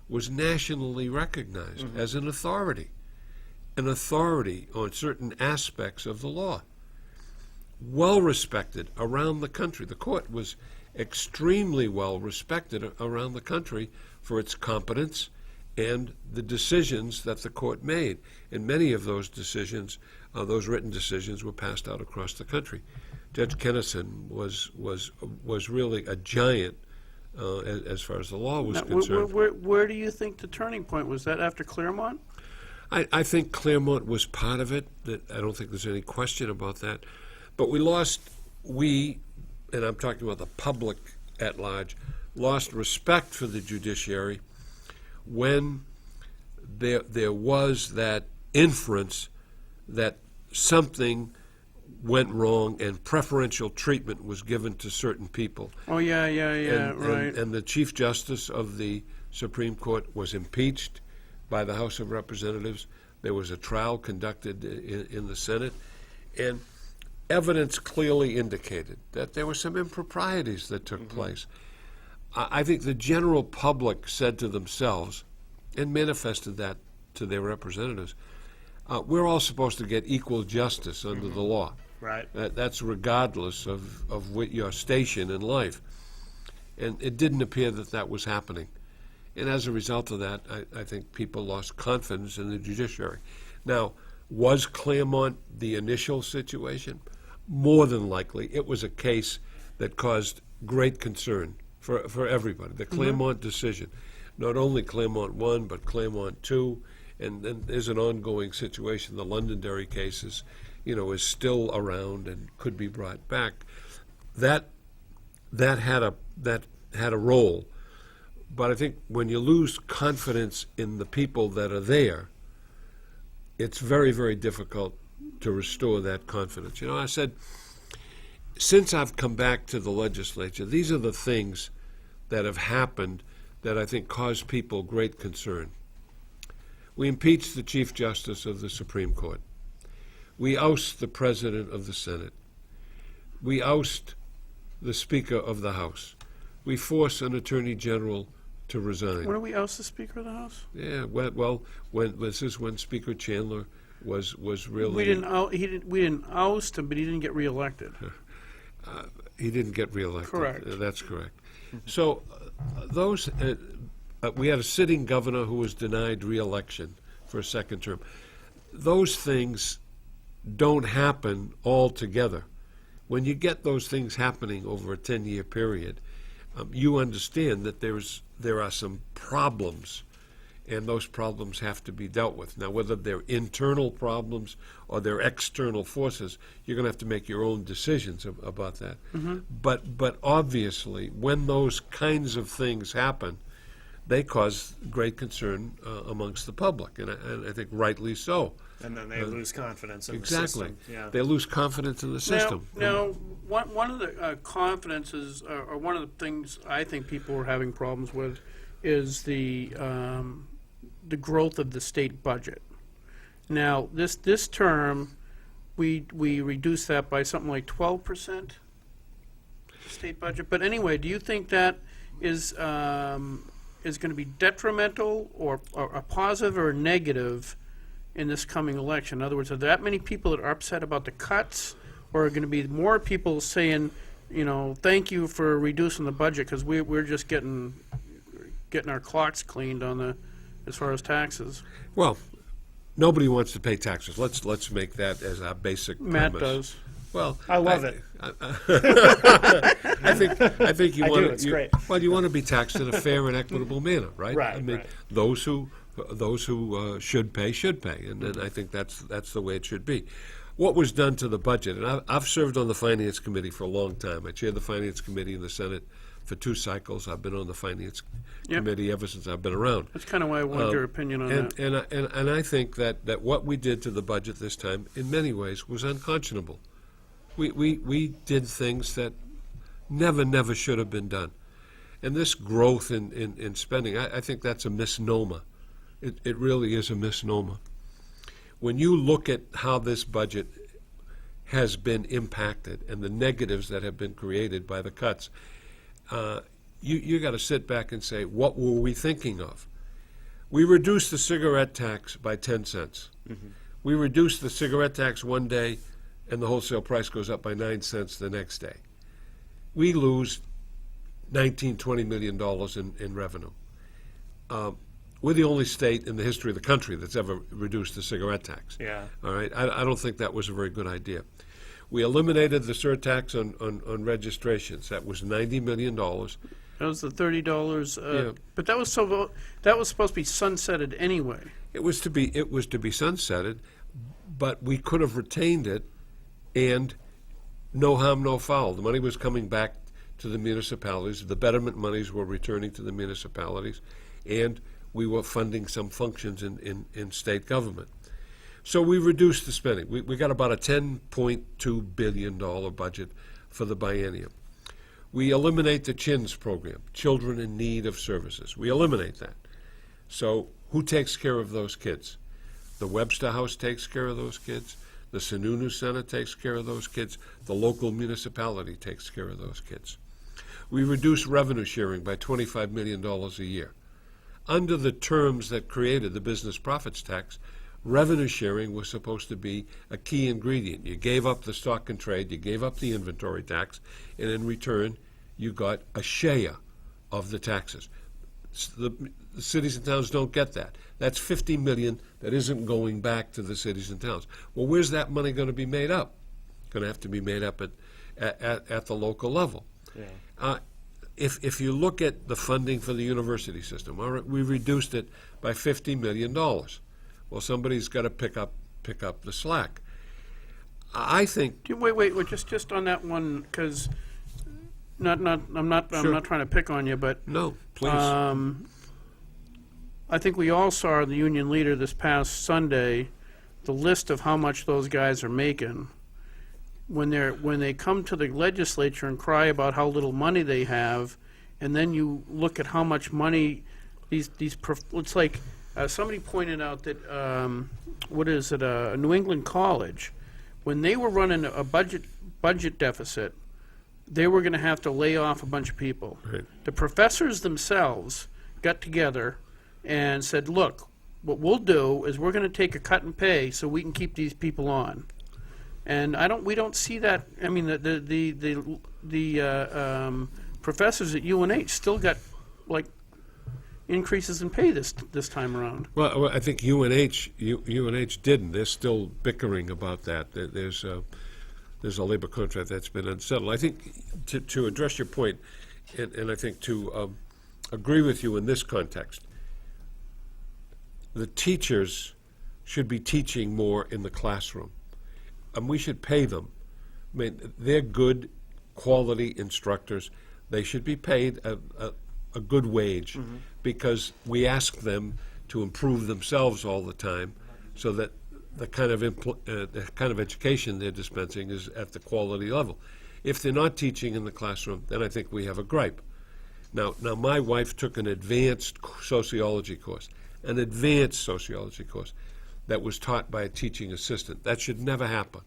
was nationally recognized as an authority on certain aspects of the law. Well respected around the country. The court was extremely well respected around the country for its competence and the decisions that the court made. And many of those decisions, those written decisions, were passed out across the country. Judge Kennison was really a giant as far as the law was Now, concerned. where do you think the turning point was? That after Claremont? I think Claremont was part of it. I don't think there's any question about that. But and I'm talking about the public at large, lost respect for the judiciary when there was that inference that something went wrong and preferential treatment was given to certain people. Oh, yeah, And, right. and the Chief Justice of the Supreme Court was impeached by the House of Representatives. There was a trial conducted in the Senate, and evidence clearly indicated that there were some improprieties that took place. I think the general public said to themselves, and manifested that to their representatives, we're all supposed to get equal justice under the law. Right. That's regardless of what your station in life. And it didn't appear that was happening. And as a result of that, I think people lost confidence in the judiciary. Now, was Claremont the initial situation? More than likely, it was a case that caused great concern for everybody. The Claremont decision, not only Claremont 1, but Claremont 2, and then there's an ongoing situation. The Londonderry case is still around and could be brought back. That had a role. But I think when you lose confidence in the people that are there, it's very, very difficult to restore that confidence. I said, since I've come back to the legislature, these are the things that have happened that I think cause people great concern. We impeach the Chief Justice of the Supreme Court. We oust the President of the Senate. We oust the Speaker of the House. We force an Attorney General to resign. When do we oust the Speaker of the House? Yeah, well, this is when Speaker Chandler was really... We didn't oust him, but he didn't get reelected. He didn't get reelected. Correct. That's correct. So we had a sitting governor who was denied reelection for a second term. Those things don't happen all together. When you get those things happening over a 10-year period, you understand that there are some problems, and those problems have to be dealt with. Now, whether they're internal problems or they're external forces, you're going to have to make your own decisions about that. But obviously, when those kinds of things happen, they cause great concern amongst the public, and I think rightly so. And then they lose confidence in the Exactly. system. Yeah. They lose confidence in the system. Now, one of the confidences, or one of the things I think people are having problems with, is the growth of the state budget. Now, this term, we reduced that by something like 12%, state budget. But anyway, do you think that is going to be detrimental or a positive or a negative in this coming election? In other words, are there that many people that are upset about the cuts, or are going to be more people saying, thank you for reducing the budget because we're just getting our clocks cleaned on as far as taxes? Well, nobody wants to pay taxes. Let's make that as our basic Matt premise. does. Well, I love it. I think you I want do, it's great. Well, you want to be taxed in a fair and equitable manner, right? Right, I mean, right. those who should pay, and I think that's the way it should be. What was done to the budget, and I've served on the Finance Committee for a long time. I chaired the Finance Committee in the Senate for 2 cycles. I've been on the Finance Committee ever since I've been around. That's kind of why I wanted your opinion on that. And I think that what we did to the budget this time, in many ways, was unconscionable. We did things that never should have been done. And this growth in spending, I think that's a misnomer. It really is a misnomer. When you look at how this budget has been impacted and the negatives that have been created by the cuts, you got to sit back and say, what were we thinking of? We reduced the cigarette tax by 10 cents. We reduced the cigarette tax one day, and the wholesale price goes up by 9 cents the next day. We lose $19–20 million in revenue. We're the only state in the history of the country that's ever reduced the cigarette tax. Yeah. All right. I don't think that was a very good idea. We eliminated the surtax on registrations. That was $90 million. That was the $30. Yeah. But that was supposed to be sunsetted anyway. It was to be sunsetted, but we could have retained it, and no harm, no foul. The money was coming back to the municipalities. The betterment monies were returning to the municipalities, and we were funding some functions in state government. So we reduced the spending. We got about a $10.2 billion budget for the biennium. We eliminate the CHINS program, Children in Need of Services. We eliminate that. So who takes care of those kids? The Webster House takes care of those kids. The Sununu Center takes care of those kids. The local municipality takes care of those kids. We reduce revenue sharing by $25 million a year. Under the terms that created the business profits tax, revenue sharing was supposed to be a key ingredient. You gave up the stock and trade, you gave up the inventory tax, and in return, you got a share of the taxes. The cities and towns don't get that. That's $50 million that isn't going back to the cities and towns. Well, where's that money going to be made up? Going to have to be made up at the local level. Yeah. If you look at the funding for the university system, all right, we reduced it by $50 million. Well, somebody's got to pick up the slack. I think. Wait, just on that one, because I'm not trying to pick on you, but No, please. I think we all saw the union leader this past Sunday, the list of how much those guys are making. When they come to the legislature and cry about how little money they have, and then you look at how much money it's like somebody pointed out that New England College, when they were running a budget deficit, they were going to have to lay off a bunch of people. Right. The professors themselves got together and said, look, what we'll do is we're going to take a cut in pay so we can keep these people on. And we don't see that. I mean, the professors at UNH still got like increases in pay this time around. Well, I think UNH didn't. They're still bickering about that. There's a labor contract that's been unsettled. I think to address your point, and I think to agree with you in this context, the teachers should be teaching more in the classroom. And we should pay them. I mean, they're good quality instructors. They should be paid a good wage because we ask them to improve themselves all the time so that the kind of education they're dispensing is at the quality level. If they're not teaching in the classroom, then I think we have a gripe. Now my wife took an advanced sociology course that was taught by a teaching assistant. That should never happen.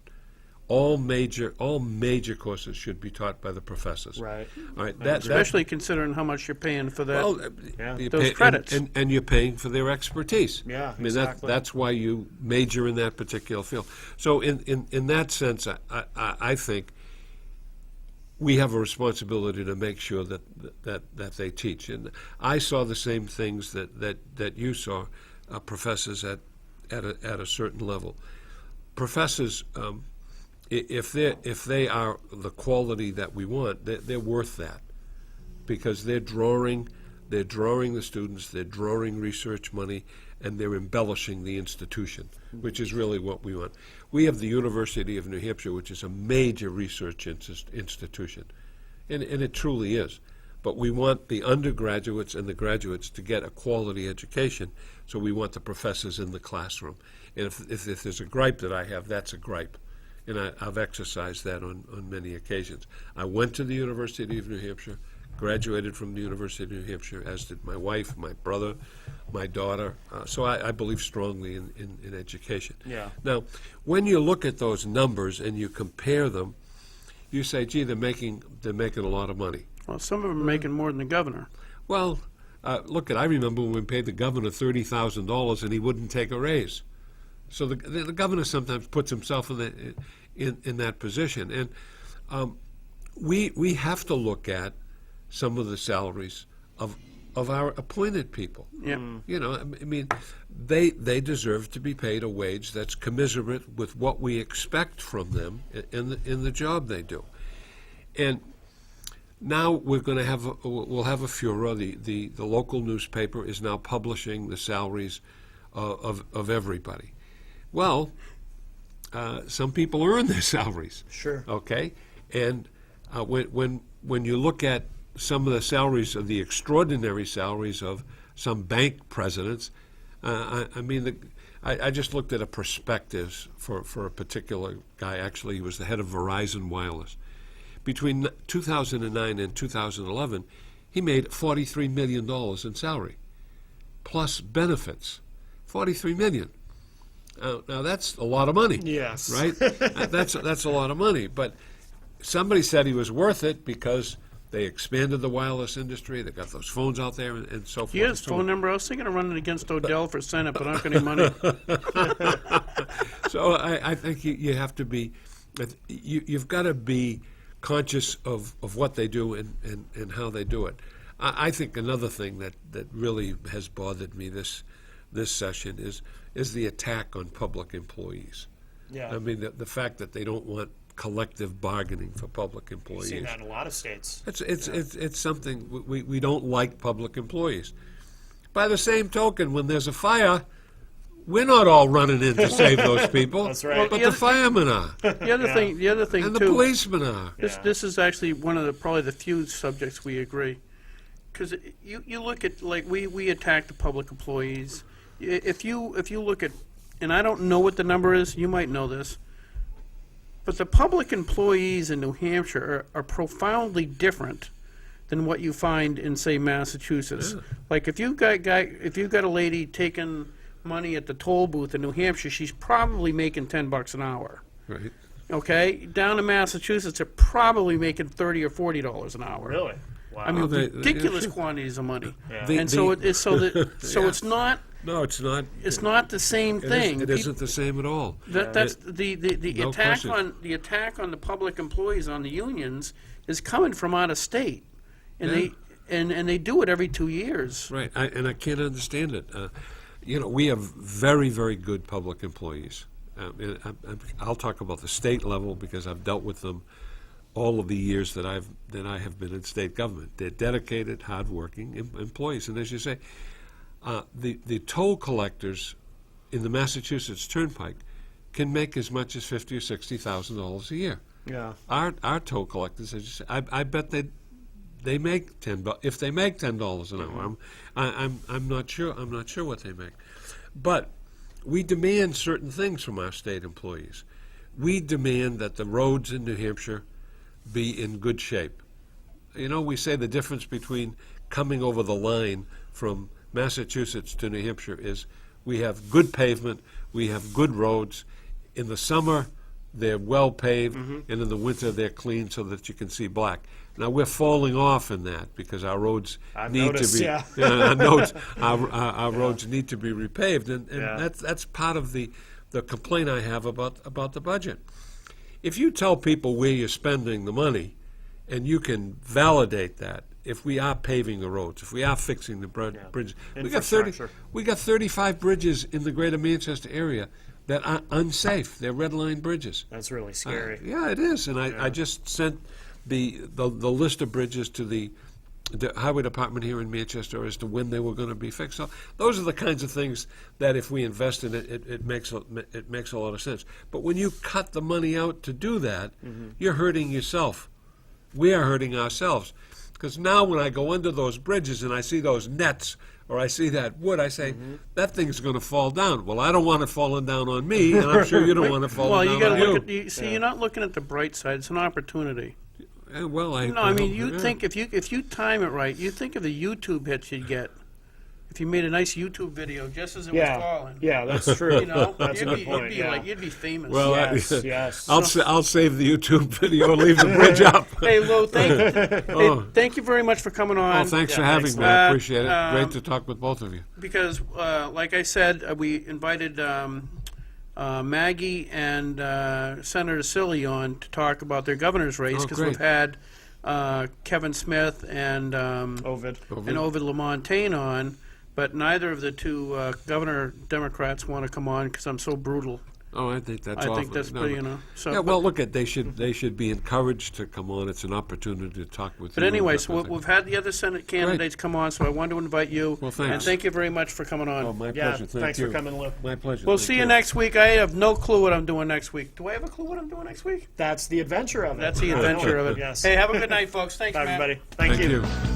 All major courses should be taught by the professors. Right. All right. Especially considering how much you're paying for that. Well, Yeah. you Those credits. and you're paying for their expertise. Yeah, I mean, exactly. that's why you major in that particular field. So in that sense, I think we have a responsibility to make sure that they teach. And I saw the same things that you saw, professors at a certain level. Professors, if they are the quality that we want, they're worth that, because they're drawing the students, they're drawing research money, and they're embellishing the institution, which is really what we want. We have the University of New Hampshire, which is a major research institution, and it truly is. But we want the undergraduates and the graduates to get a quality education, so we want the professors in the classroom. And if there's a gripe that I have, that's a gripe. And I've exercised that on many occasions. I went to the University of New Hampshire, graduated from the University of New Hampshire, as did my wife, my brother, my daughter. So I believe strongly in education. Yeah. Now, when you look at those numbers and you compare them, you say, gee, they're making a lot of money. Well, some of them are making more than the governor. Well, I remember when we paid the governor $30,000 and he wouldn't take a raise. So the governor sometimes puts himself in that position, and we have to look at some of the salaries of our appointed people. Yeah. You know, I mean, they deserve to be paid a wage that's commensurate with what we expect from them in the job they do. And now we'll have a furor. The local newspaper is now publishing the salaries of everybody. Well, some people earn their salaries. Sure. Okay, and when you look at some of the salaries of the extraordinary salaries of some bank presidents, I just looked at a prospectus for a particular guy. Actually, he was the head of Verizon Wireless. Between 2009 and 2011, he made $43 million in salary, plus benefits. $43 million. Now that's a lot of money. Yes. Right? That's a lot of money. But somebody said he was worth it because they expanded the wireless industry. They got those phones out there and so forth. He has phone number. I was thinking of running against Odell for Senate, but I don't got any money. So I think you have to be, you've got to be conscious of what they do and how they do it. I think another thing that really has bothered me this session is the attack on public employees. Yeah. I mean, the fact that they don't want collective bargaining for public employees. You've seen that in a lot of states. It's something we don't like public employees. By the same token, when there's a fire, we're not all running in to save those people. That's right. But the firemen are, The other thing and the too. policemen are. This is actually one of probably the few subjects we agree, because you look at, like, we attack the public employees. If you look at, and I don't know what the number is, you might know this, but the public employees in New Hampshire are profoundly different than what you find in, say, Massachusetts. Yeah. Like if you've got a lady taking money at the toll booth in New Hampshire, she's probably making $10 an hour. Right. Okay, down in Massachusetts, they're probably making $30 or $40 an hour. Really? Wow. I mean, Oh, they- ridiculous sure. quantities of money. Yeah. The- And so the- it's Yeah. it's not No, it's not. the same thing. It isn't the same at all. That's the No attack question. on the public employees, on the unions, is coming from out of state, and Yeah. they do it every 2 years. Right, and I can't understand it. We have very, very good public employees. I'll talk about the state level because I've dealt with them all of the years that I have been in state government. They're dedicated, hardworking employees, and as you say, the toll collectors in the Massachusetts Turnpike can make as much as $50,000 or $60,000 a year. Yeah. Our toll collectors, as you say, I bet they make if they make $10 an hour. I'm not sure. I'm not sure what they make, but we demand certain things from our state employees. We demand that the roads in New Hampshire be in good shape. You know, we say the difference between coming over the line from Massachusetts to New Hampshire is we have good pavement, we have good roads. In the summer, they're well paved, and in the winter, they're clean so that you can see black. Now, we're falling off in that because our roads I've need noticed, to be yeah. our roads need to be repaved, and Yeah. that's part of the complaint I have about the budget. If you tell people where you're spending the money, and you can validate that, if we are paving the roads, if we are fixing the bridges, Infrastructure. we got 35 bridges in the Greater Manchester area that are unsafe. They're red line bridges. That's really scary. Yeah, it is, and I just sent the list of bridges to the highway department here in Manchester as to when they were going to be fixed. So those are the kinds of things that if we invest in it makes a lot of sense. But when you cut the money out to do that, you're hurting yourself. We are hurting ourselves. Because now when I go under those bridges and I see those nets or I see that wood, I say, that thing's going to fall down. Well, I don't want it falling down on me, and I'm sure you don't want it falling Well, down you got on to you. look at you're not looking at the bright side. It's an opportunity. Well, No, I mean, you think if you time it right, you think of the YouTube hits you'd get if you made a nice YouTube video just as it was Yeah, falling. yeah, that's true. You know, That's a good you'd point. be Yeah. like, you'd be famous. Well, yes, I- yes. I'll save the YouTube video and leave the bridge up. Hey, Lou, Oh. thank you very much for coming on. Well, thanks for Yeah, having thanks, me. I Matt. appreciate it. Great to talk with both of you. Because, like I said, we invited Maggie and Senator Silly on to talk about their governor's race, Oh, because great. we've had Kevin Smith and Ovid. Ovid LaMontagne on, but neither of the two governor Democrats want to come on because I'm so brutal. Oh, I think that's I awful. think that's No, pretty, no. you know. So, Yeah, well, look, they should be encouraged to come on. It's an opportunity to talk with you. but anyway, so I think. we've had the other Senate candidates come on, so I wanted to invite you. Well, thanks. And thank you very much for coming on. Oh, my Yeah, pleasure. Thank thanks you. for coming, Lou. My pleasure. We'll Thank see you next week. I have no clue what I'm doing next week. Do I have a clue what I'm doing next week? That's the adventure of it. That's the adventure of it. Yes. Hey, have a good night, folks. Thanks, Bye, Matt. everybody. Thank Thank you. you.